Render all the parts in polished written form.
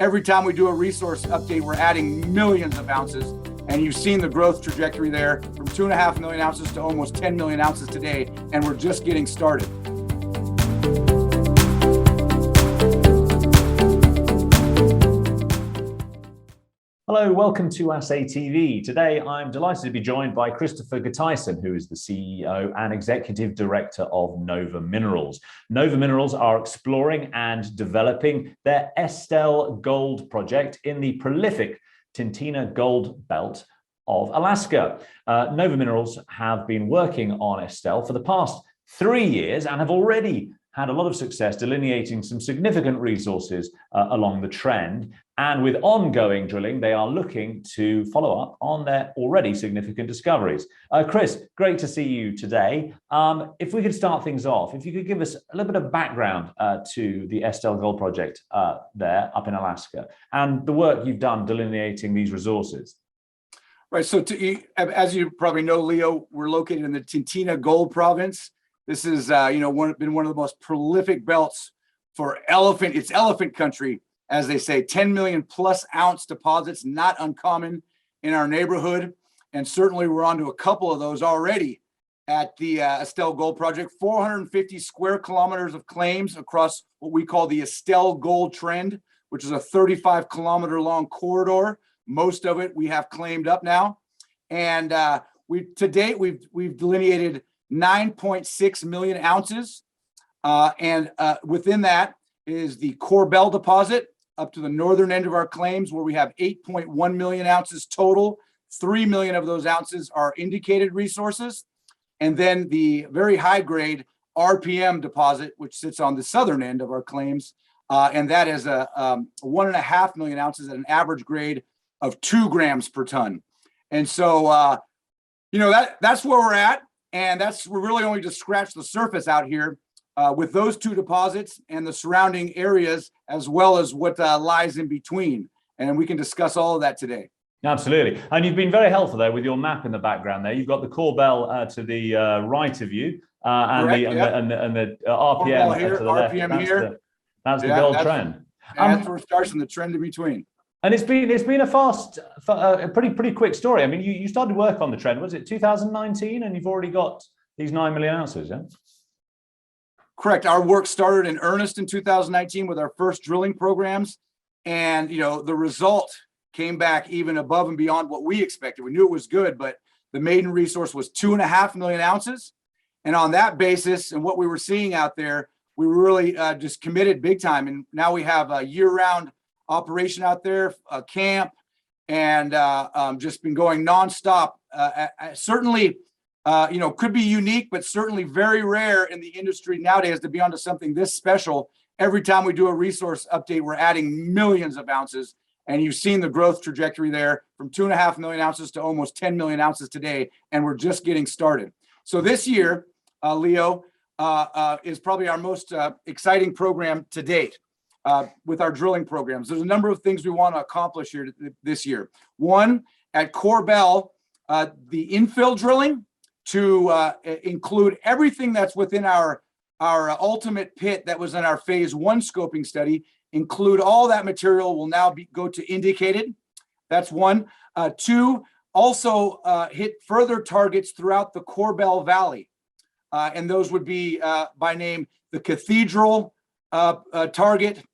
every time we do a resource update, we're adding millions of ounces. And you've seen the growth trajectory there from 2.5 million ounces to almost 10 million ounces today. And we're just getting started. Hello, welcome to Assay TV. Today, I'm delighted to be joined by Christopher Gerteisen, who is the CEO and Executive Director of Nova Minerals. Nova Minerals are exploring and developing their Estelle Gold Project in the prolific Tintina Gold Belt of Alaska. Nova Minerals have been working on Estelle for the past 3 years and have already had a lot of success delineating some significant resources along the trend. And with ongoing drilling, they are looking to follow up on their already significant discoveries. Chris, great to see you today. If we could start things off, if you could give us a little bit of background to the Estelle Gold Project there up in Alaska and the work you've done delineating these resources. Right, so as you probably know, Leo, we're located in the Tintina Gold Province. This is, been one of the most prolific belts for it's elephant country, as they say. 10 million plus ounce deposits, not uncommon in our neighborhood. And certainly we're onto a couple of those already at the Estelle Gold Project. 450 square kilometers of claims across what we call the Estelle Gold Trend, which is a 35-kilometer long corridor. Most of it we have claimed up now. And to date, we've delineated 9.6 million ounces. And within that is the Korbel deposit up to the northern end of our claims, where we have 8.1 million ounces total. 3 million of those ounces are indicated resources. And then the very high grade RPM deposit, which sits on the southern end of our claims. And that is a 1.5 million ounces at an average grade of 2 grams per ton. And so, that's where we're at. And we're really only just scratched the surface out here with those two deposits and the surrounding areas, as well as what lies in between. And we can discuss all of that today. Absolutely. And you've been very helpful there with your map in the background there. You've got the Korbel to the right of you and the RPM here, to the left. That's the gold trend. That's where it starts in the trend in between. And it's been a pretty quick story. I mean, you started work on the trend, was it 2019? And you've already got these 9 million ounces, yeah? Correct. Our work started in earnest in 2019 with our first drilling programs. And, the result came back even above and beyond what we expected. We knew it was good, but the maiden resource was 2.5 million ounces. And on that basis and what we were seeing out there, we were really just committed big time. And now we have a year-round operation out there, a camp, and just been going nonstop. Certainly, could be unique, but certainly very rare in the industry nowadays to be onto something this special. Every time we do a resource update, we're adding millions of ounces. And you've seen the growth trajectory there from 2.5 million ounces to almost 10 million ounces today. And we're just getting started. So this year, Leo, is probably our most exciting program to date. With our drilling programs. There's a number of things we want to accomplish here this year. One, at Korbel, the infill drilling to include everything that's within our ultimate pit that was in our phase 1 scoping study, include all that material will now go to indicated. That's one. Two, also hit further targets throughout the Korbel Valley. And those would be by name the Cathedral target,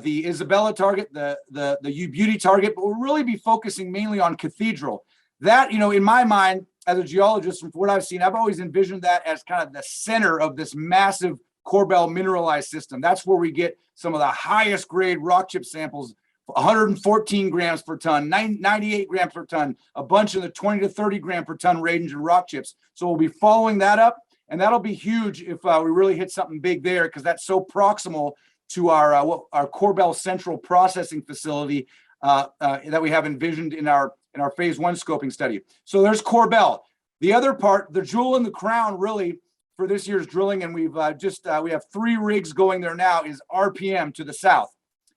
the Isabella target, the U-Beauty target, but we'll really be focusing mainly on Cathedral. That, in my mind, as a geologist, from what I've seen, I've always envisioned that as kind of the center of this massive Korbel mineralized system. That's where we get some of the highest grade rock chip samples, 114 grams per ton, 98 grams per ton, a bunch in the 20 to 30 gram per ton range in rock chips. So we'll be following that up, and that'll be huge if we really hit something big there, because that's so proximal to our Korbel Central Processing Facility that we have envisioned in our phase 1 scoping study. So there's Korbel. The other part, the jewel in the crown, really, for this year's drilling, and we've we have 3 rigs going there now, is RPM to the south.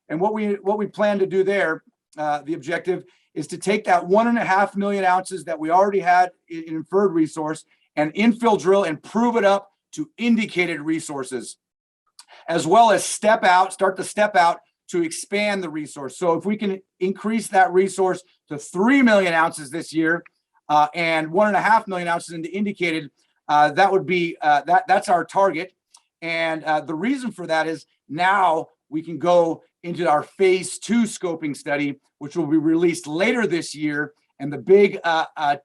And what we plan to do there, the objective is to take that 1.5 million ounces that we already had in inferred resource and infill drill and prove it up to indicated resources, as well as start to step out to expand the resource. So if we can increase that resource to 3 million ounces this year and 1.5 million ounces into indicated, that would be that's our target. And the reason for that is now we can go into our phase 2 scoping study, which will be released later this year. And the big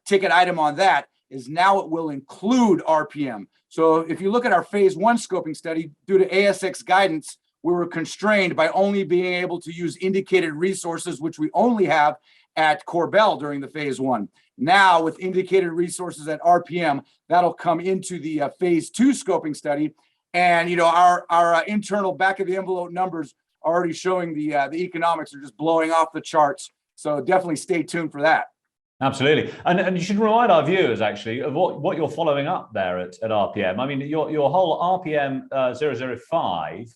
ticket item on that is now it will include RPM. So if you look at our phase 1 scoping study, due to ASX guidance, we were constrained by only being able to use indicated resources, which we only have at Korbel during the phase 1. Now with indicated resources at RPM, that'll come into the phase 2 scoping study. And, you know, our internal back of the envelope numbers are already showing the economics are just blowing off the charts. So definitely stay tuned for that. Absolutely. And you should remind our viewers actually of what you're following up there at RPM. I mean, your whole RPM 005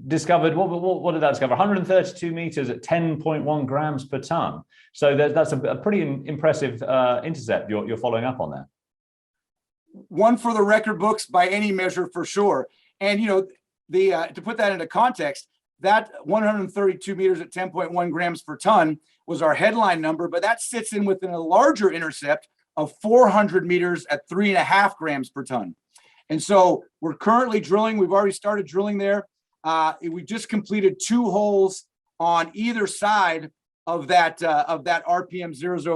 discovered, what did that discover? 132 meters at 10.1 grams per ton. So that's a pretty impressive intercept you're following up on there. One for the record books by any measure for sure. And, you know, to put that into context, that 132 meters at 10.1 grams per ton was our headline number, but that sits in within a larger intercept of 400 meters at 3.5 grams per ton. And so we're currently drilling. We've already started drilling there. We just completed 2 holes on either side of that RPM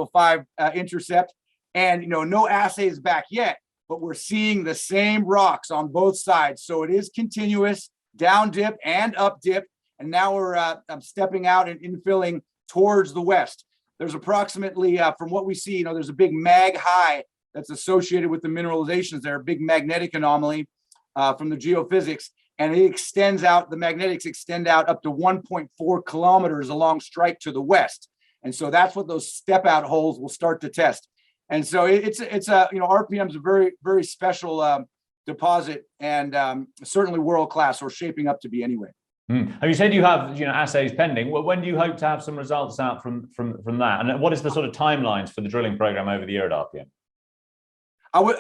005 intercept. And, you know, no assays back yet, but we're seeing the same rocks on both sides. So it is continuous down dip and up dip. And now we're stepping out and infilling towards the west. There's approximately, from what we see, you know, there's a big mag high that's associated with the mineralizations there, a big magnetic anomaly from the geophysics. And it extends out, the magnetics extend out up to 1.4 kilometers along strike to the west. And so that's what those step out holes will start to test. And so it's a, you know, RPM is a very, very special deposit and certainly world class, or shaping up to be anyway. And you said you have, you know, assays pending. Well, when do you hope to have some results out from that? And what is the sort of timelines for the drilling program over the year at RPM? I would,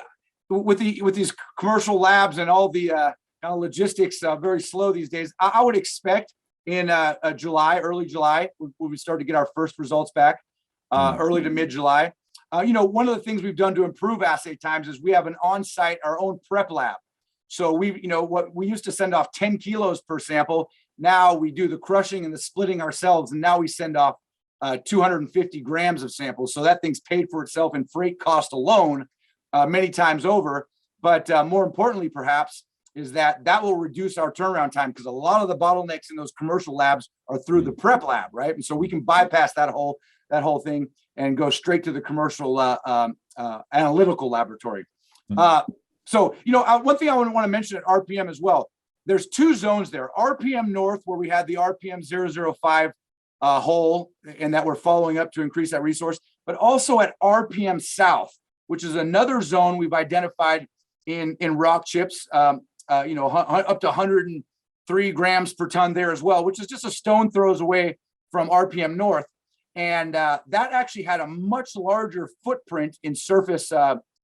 with these commercial labs and all the kind of logistics very slow these days, I would expect in early July, we start to get our first results back, early to mid-July. You know, one of the things we've done to improve assay times is we have an on-site, our own prep lab. So we, you know, what we used to send off 10 kilos per sample. Now we do the crushing and the splitting ourselves. And now we send off 250 grams of samples. So that thing's paid for itself in freight cost alone many times over. But more importantly, perhaps, is that will reduce our turnaround time, because a lot of the bottlenecks in those commercial labs are through the prep lab, right? And so we can bypass that whole thing and go straight to the commercial analytical laboratory. So, you know, one thing I would want to mention at RPM as well, there's 2 zones there. RPM North, where we had the RPM 005 hole, and that we're following up to increase that resource, but also at RPM South, which is another zone we've identified in rock chips, you know, up to 103 grams per ton there as well, which is just a stone throws away from RPM North. And that actually had a much larger footprint in surface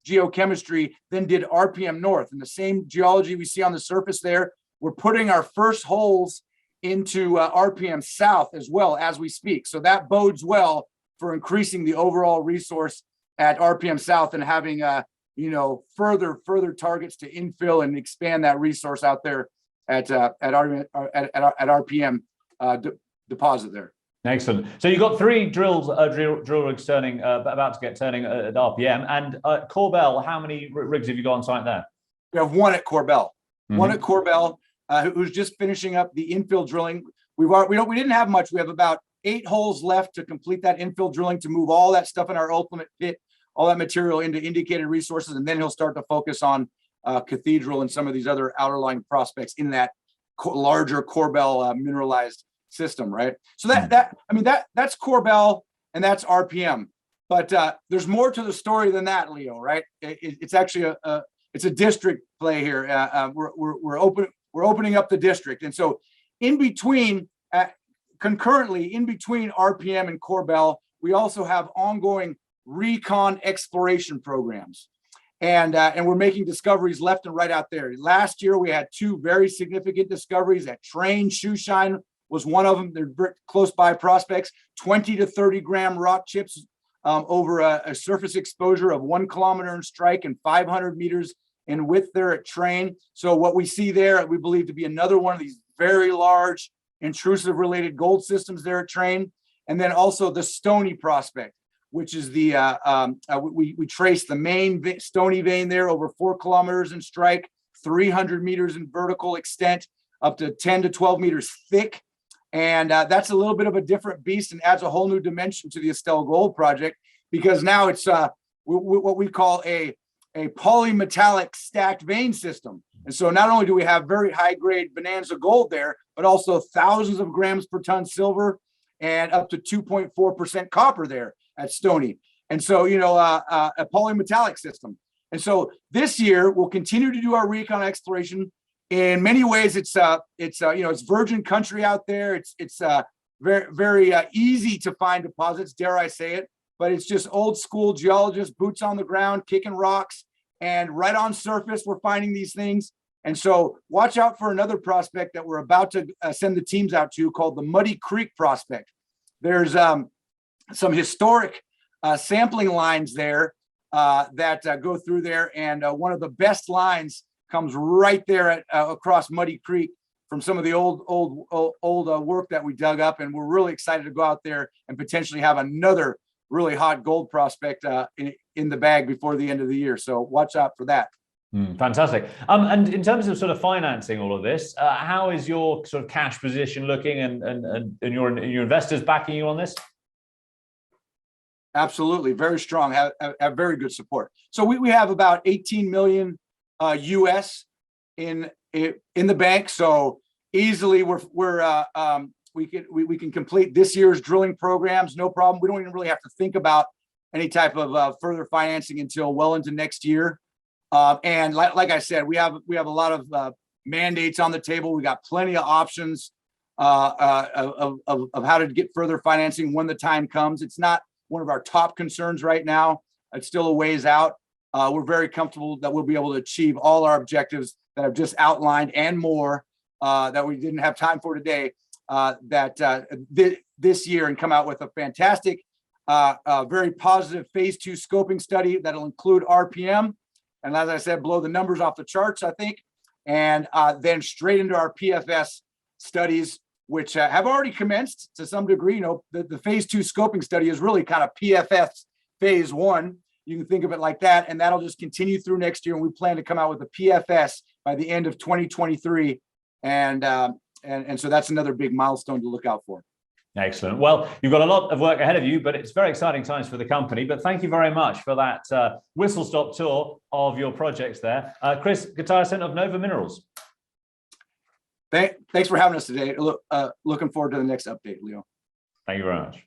geochemistry than did RPM North. And the same geology we see on the surface there, we're putting our first holes into RPM South as well as we speak. So that bodes well for increasing the overall resource at RPM South and having, you know, further targets to infill and expand that resource out there at RPM deposit there. Excellent. So you've got 3 drill rigs turning, about to get turning at RPM. And Korbel, how many rigs have you got on site there? We have 1 at Korbel. One at Korbel, who's just finishing up the infill drilling. We didn't have much. We have about 8 holes left to complete that infill drilling, to move all that stuff in our ultimate pit, all that material into indicated resources, and then he'll start to focus on Cathedral and some of these other outerlying prospects in that larger Korbel mineralized system, right? So that's Korbel and that's RPM, but there's more to the story than that, Leo, right? It's actually it's a district play here. We're opening up the district, and so in between, concurrently in between RPM and Korbel, we also have ongoing recon exploration programs, and we're making discoveries left and right out there. Last year we had 2 very significant discoveries at Shoeshine, was one of them. They're close by prospects, 20 to 30 gram rock chips over a surface exposure of 1 kilometer in strike and 500 meters in width there at Train. So what we see there, we believe to be another one of these very large intrusive related gold systems there at Train. And then also the Stoney prospect, which is the, we trace the main Stoney vein there over 4 kilometers in strike, 300 meters in vertical extent, up to 10 to 12 meters thick. And that's a little bit of a different beast and adds a whole new dimension to the Estelle Gold Project, because now it's what we call a polymetallic stacked vein system. And so not only do we have very high grade bonanza gold there, but also thousands of grams per ton silver and up to 2.4% copper there at Stoney. And so, you know, a polymetallic system. And so this year we'll continue to do our recon exploration. In many ways, it's virgin country out there. It's very easy to find deposits, dare I say it, but it's just old school geologists, boots on the ground, kicking rocks, and right on surface, we're finding these things. And so watch out for another prospect that we're about to send the teams out to called the Muddy Creek prospect. There's some historic sampling lines there that go through there. And one of the best lines comes right there at across Muddy Creek from some of the old work that we dug up. And we're really excited to go out there and potentially have another really hot gold prospect in the bag before the end of the year. So watch out for that. Fantastic. And in terms of sort of financing all of this, how is your sort of cash position looking, and your investors backing you on this? Absolutely, very strong. Have very good support. So we have about 18 million US in the bank. So easily we can complete this year's drilling programs, no problem. We don't even really have to think about any type of further financing until well into next year. And like I said, we have a lot of mandates on the table. We got plenty of options of how to get further financing when the time comes. It's not one of our top concerns right now. It's still a ways out. We're very comfortable that we'll be able to achieve all our objectives that I've just outlined and more that we didn't have time for today this year, and come out with a fantastic, very positive phase 2 scoping study that'll include RPM. And as I said, blow the numbers off the charts, I think, and then straight into our PFS studies, which have already commenced to some degree. You know, the phase 2 scoping study is really kind of PFS phase 1. You can think of it like that, and that'll just continue through next year. And we plan to come out with a PFS by the end of 2023, and so that's another big milestone to look out for. Excellent. Well, you've got a lot of work ahead of you, but it's very exciting times for the company. But thank you very much for that whistle-stop tour of your projects there. Chris Gerteisen of Nova Minerals. Thanks for having us today. Looking forward to the next update, Leo. Thank you very much.